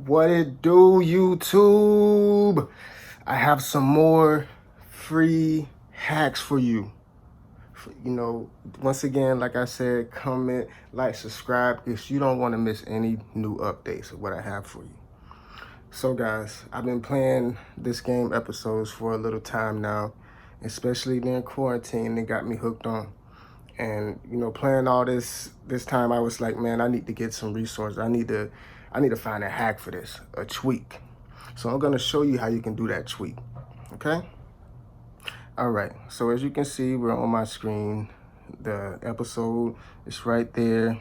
What it do, YouTube? I have some more free hacks for you. Once again, like I said, comment, like, subscribe if you don't want to miss any new updates of what I have for you. So guys, I've been playing this game episodes for a little time now, especially during quarantine. It got me hooked on. And playing all this time, I was like, man, I need to get some resources. I need to find a hack for this, a tweak. So I'm gonna show you how you can do that tweak. Okay. All right. So as you can see, we're on my screen. The episode is right there.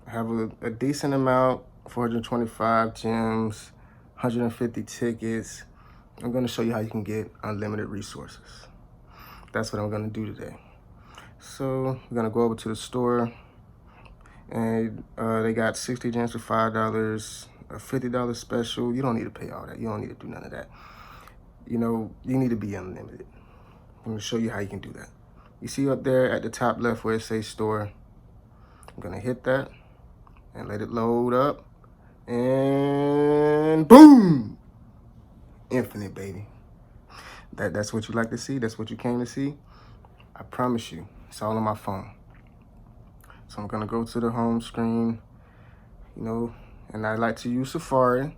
I have a decent amount, 425 gems, 150 tickets. I'm gonna show you how you can get unlimited resources. That's what I'm gonna do today. So we're gonna go over to the store, and they got 60 gems for $5, a $50 special. You don't need to pay all that. You don't need to do none of that. You need to be unlimited. I'm gonna show you how you can do that. You see up there at the top left where it says store. I'm gonna hit that and let it load up, and boom! Infinite, baby. That's what you like to see. That's what you came to see. I promise you, it's all on my phone. So I'm gonna go to the home screen, and I like to use Safari.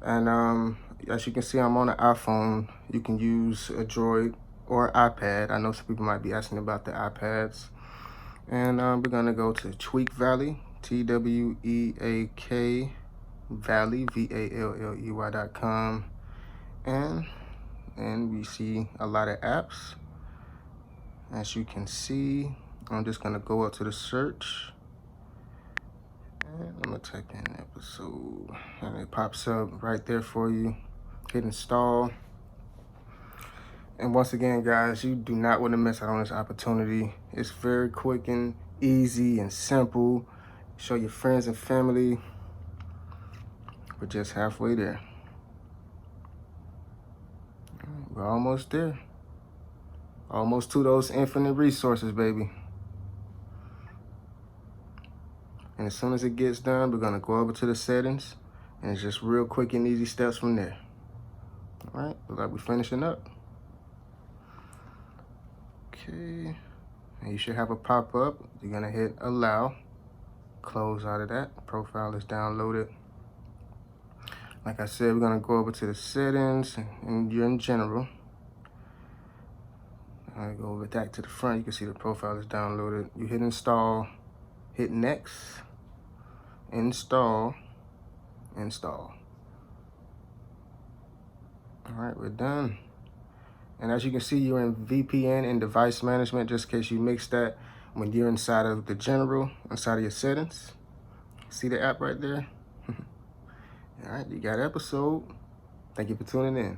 And as you can see, I'm on an iPhone. You can use a Droid or iPad. I know some people might be asking about the iPads. And we're gonna go to Tweak Valley, TWEAK Valley, VALLEY.com. And we see a lot of apps. As you can see, I'm just gonna go up to the search, and I'm gonna type in episode, and it pops up right there for you. Hit install. And once again, guys, you do not want to miss out on this opportunity. It's very quick and easy and simple. Show your friends and family. We're just halfway there. We're almost there. Almost to those infinite resources, baby. And as soon as it gets done, we're gonna go over to the settings, and it's just real quick and easy steps from there. All right, looks like we're finishing up. Okay, and you should have a pop-up. You're gonna hit allow, close out of that. Profile is downloaded. Like I said, we're gonna go over to the settings, and you're in general. I go over back to the front. You can see the profile is downloaded. You hit install, hit next, install. All right, we're done. And as you can see, you're in VPN and device management, just in case you mix that when you're inside of the general, inside of your settings. See the app right there? All right, you got episode. Thank you for tuning in.